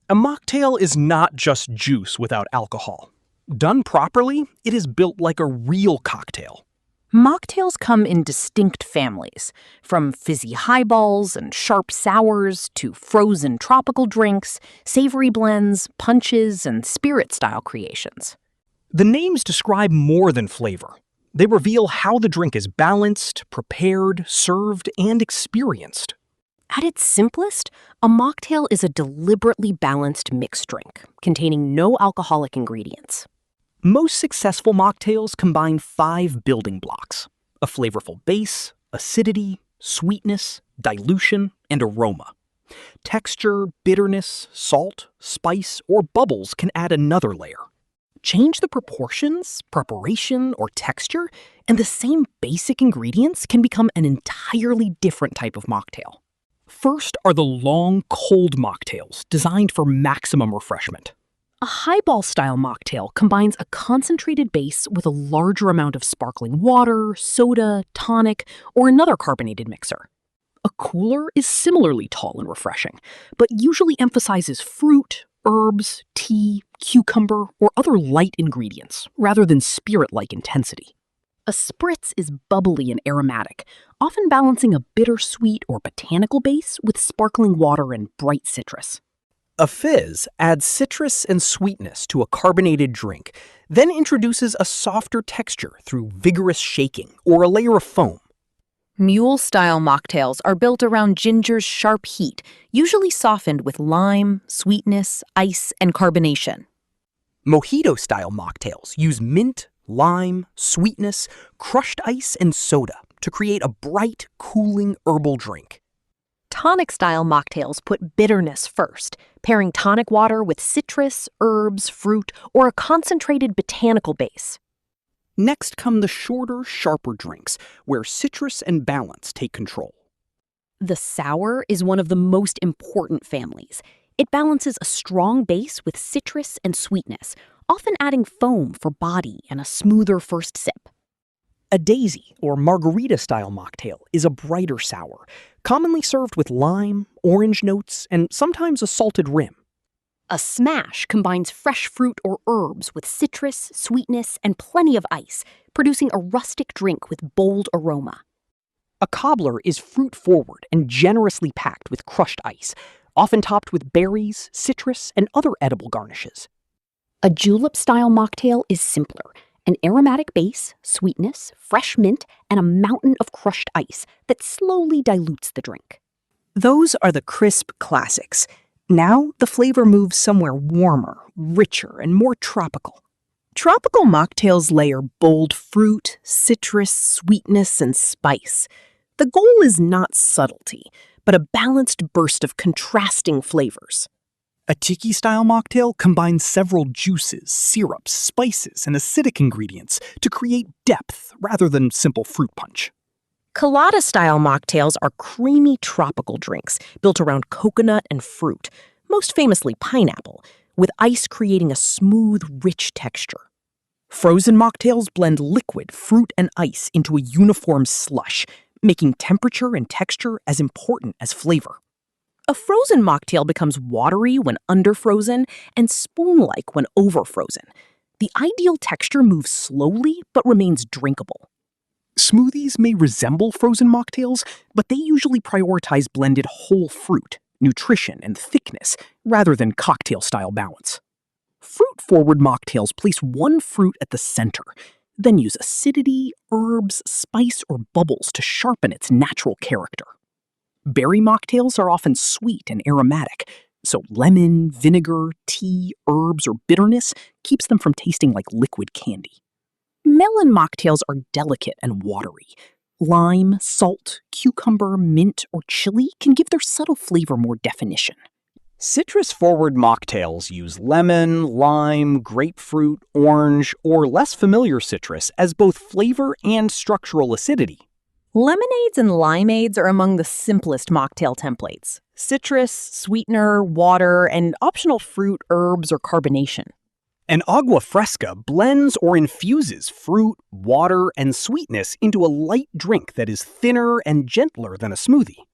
A mocktail is not just juice without alcohol. Done properly, it is built like a real cocktail. Mocktails come in distinct families, from fizzy highballs and sharp sours to frozen tropical drinks, savory blends, punches, and spirit-style creations. The names describe more than flavor. They reveal how the drink is balanced, prepared, served, and experienced. At its simplest, a mocktail is a deliberately balanced mixed drink containing no alcoholic ingredients. Most successful mocktails combine 5 building blocks: a flavorful base, acidity, sweetness, dilution, and aroma. Texture, bitterness, salt, spice, or bubbles can add another layer. Change the proportions, preparation, or texture, and the same basic ingredients can become an entirely different type of mocktail. First are the long, cold mocktails designed for maximum refreshment. A highball-style mocktail combines a concentrated base with a larger amount of sparkling water, soda, tonic, or another carbonated mixer. A cooler is similarly tall and refreshing, but usually emphasizes fruit, herbs, tea, cucumber, or other light ingredients, rather than spirit-like intensity. A spritz is bubbly and aromatic, often balancing a bittersweet or botanical base with sparkling water and bright citrus. A fizz adds citrus and sweetness to a carbonated drink, then introduces a softer texture through vigorous shaking or a layer of foam. Mule-style mocktails are built around ginger's sharp heat, usually softened with lime, sweetness, ice, and carbonation. Mojito-style mocktails use mint, lime, sweetness, crushed ice, and soda to create a bright, cooling herbal drink. Tonic-style mocktails put bitterness first, pairing tonic water with citrus, herbs, fruit, or a concentrated botanical base. Next come the shorter, sharper drinks, where citrus and balance take control. The sour is one of the most important families. It balances a strong base with citrus and sweetness, often adding foam for body and a smoother first sip. A daisy, or Margarita-style mocktail, is a brighter sour, commonly served with lime, orange notes, and sometimes a salted rim. A smash combines fresh fruit or herbs with citrus, sweetness, and plenty of ice, producing a rustic drink with bold aroma. A cobbler is fruit-forward and generously packed with crushed ice, often topped with berries, citrus, and other edible garnishes. A julep-style mocktail is simpler. An aromatic base, sweetness, fresh mint, and a mountain of crushed ice that slowly dilutes the drink. Those are the crisp classics. Now the flavor moves somewhere warmer, richer, and more tropical. Tropical mocktails layer bold fruit, citrus, sweetness, and spice. The goal is not subtlety, but a balanced burst of contrasting flavors. A Tiki-style mocktail combines several juices, syrups, spices, and acidic ingredients to create depth rather than simple fruit punch. Colada-style mocktails are creamy tropical drinks built around coconut and fruit, most famously pineapple, with ice creating a smooth, rich texture. Frozen mocktails blend liquid, fruit, and ice into a uniform slush, making temperature and texture as important as flavor. A frozen mocktail becomes watery when underfrozen and spoon-like when overfrozen. The ideal texture moves slowly but remains drinkable. Smoothies may resemble frozen mocktails, but they usually prioritize blended whole fruit, nutrition, and thickness rather than cocktail-style balance. Fruit-forward mocktails place one fruit at the center, then use acidity, herbs, spice, or bubbles to sharpen its natural character. Berry mocktails are often sweet and aromatic, so lemon, vinegar, tea, herbs, or bitterness keeps them from tasting like liquid candy. Melon mocktails are delicate and watery. Lime, salt, cucumber, mint, or chili can give their subtle flavor more definition. Citrus-forward mocktails use lemon, lime, grapefruit, orange, or less familiar citrus as both flavor and structural acidity. Lemonades and limeades are among the simplest mocktail templates. Citrus, sweetener, water, and optional fruit, herbs, or carbonation. An Agua Fresca blends or infuses fruit, water, and sweetness into a light drink that is thinner and gentler than a smoothie.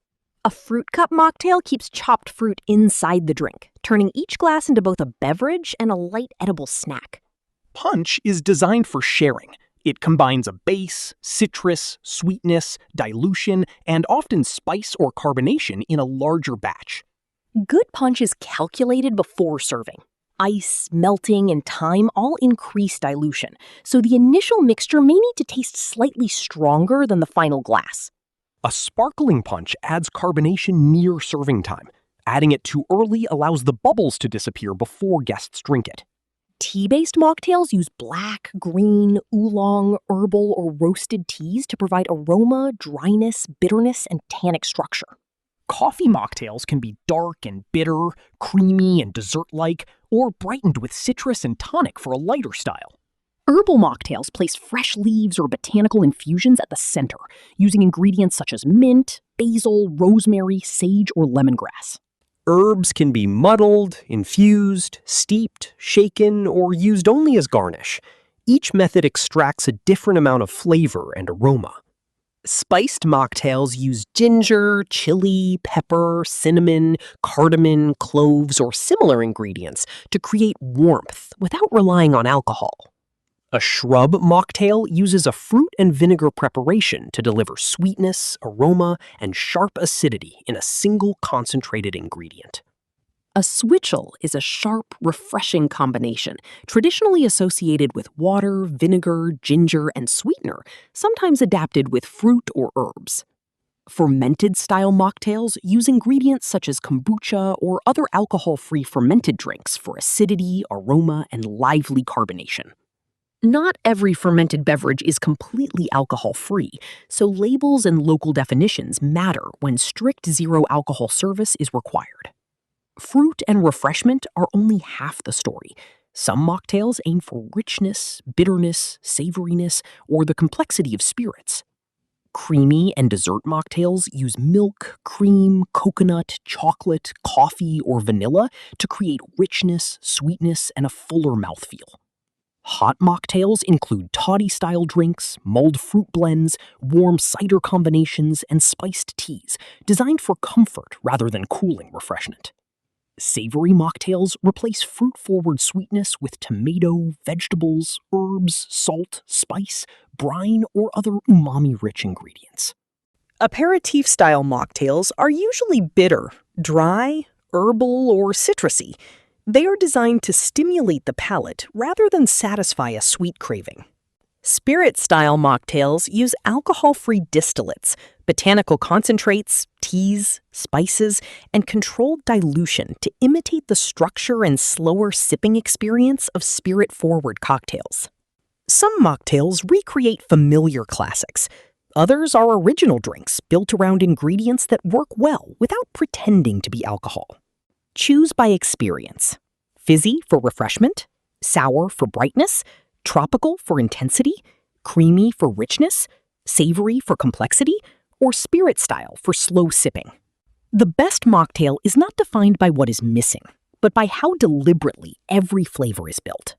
A fruit cup mocktail keeps chopped fruit inside the drink, turning each glass into both a beverage and a light edible snack. Punch is designed for sharing. It combines a base, citrus, sweetness, dilution, and often spice or carbonation in a larger batch. Good punch is calculated before serving. Ice, melting, and time all increase dilution, so the initial mixture may need to taste slightly stronger than the final glass. A sparkling punch adds carbonation near serving time. Adding it too early allows the bubbles to disappear before guests drink it. Tea-based mocktails use black, green, oolong, herbal, or roasted teas to provide aroma, dryness, bitterness, and tannic structure. Coffee mocktails can be dark and bitter, creamy and dessert-like, or brightened with citrus and tonic for a lighter style. Herbal mocktails place fresh leaves or botanical infusions at the center, using ingredients such as mint, basil, rosemary, sage, or lemongrass. Herbs can be muddled, infused, steeped, shaken, or used only as garnish. Each method extracts a different amount of flavor and aroma. Spiced mocktails use ginger, chili, pepper, cinnamon, cardamom, cloves, or similar ingredients to create warmth without relying on alcohol. A shrub mocktail uses a fruit and vinegar preparation to deliver sweetness, aroma, and sharp acidity in a single concentrated ingredient. A switchel is a sharp, refreshing combination, traditionally associated with water, vinegar, ginger, and sweetener, sometimes adapted with fruit or herbs. Fermented-style mocktails use ingredients such as kombucha or other alcohol-free fermented drinks for acidity, aroma, and lively carbonation. Not every fermented beverage is completely alcohol-free, so labels and local definitions matter when strict zero-alcohol service is required. Fruit and refreshment are only half the story. Some mocktails aim for richness, bitterness, savoriness, or the complexity of spirits. Creamy and dessert mocktails use milk, cream, coconut, chocolate, coffee, or vanilla to create richness, sweetness, and a fuller mouthfeel. Hot mocktails include toddy-style drinks, mulled fruit blends, warm cider combinations, and spiced teas, designed for comfort rather than cooling refreshment. Savory mocktails replace fruit-forward sweetness with tomato, vegetables, herbs, salt, spice, brine, or other umami-rich ingredients. Aperitif-style mocktails are usually bitter, dry, herbal, or citrusy. They are designed to stimulate the palate rather than satisfy a sweet craving. Spirit-style mocktails use alcohol-free distillates, botanical concentrates, teas, spices, and controlled dilution to imitate the structure and slower sipping experience of spirit-forward cocktails. Some mocktails recreate familiar classics. Others are original drinks built around ingredients that work well without pretending to be alcohol. Choose by experience. Fizzy for refreshment, sour for brightness, tropical for intensity, creamy for richness, savory for complexity, or spirit style for slow sipping. The best mocktail is not defined by what is missing, but by how deliberately every flavor is built.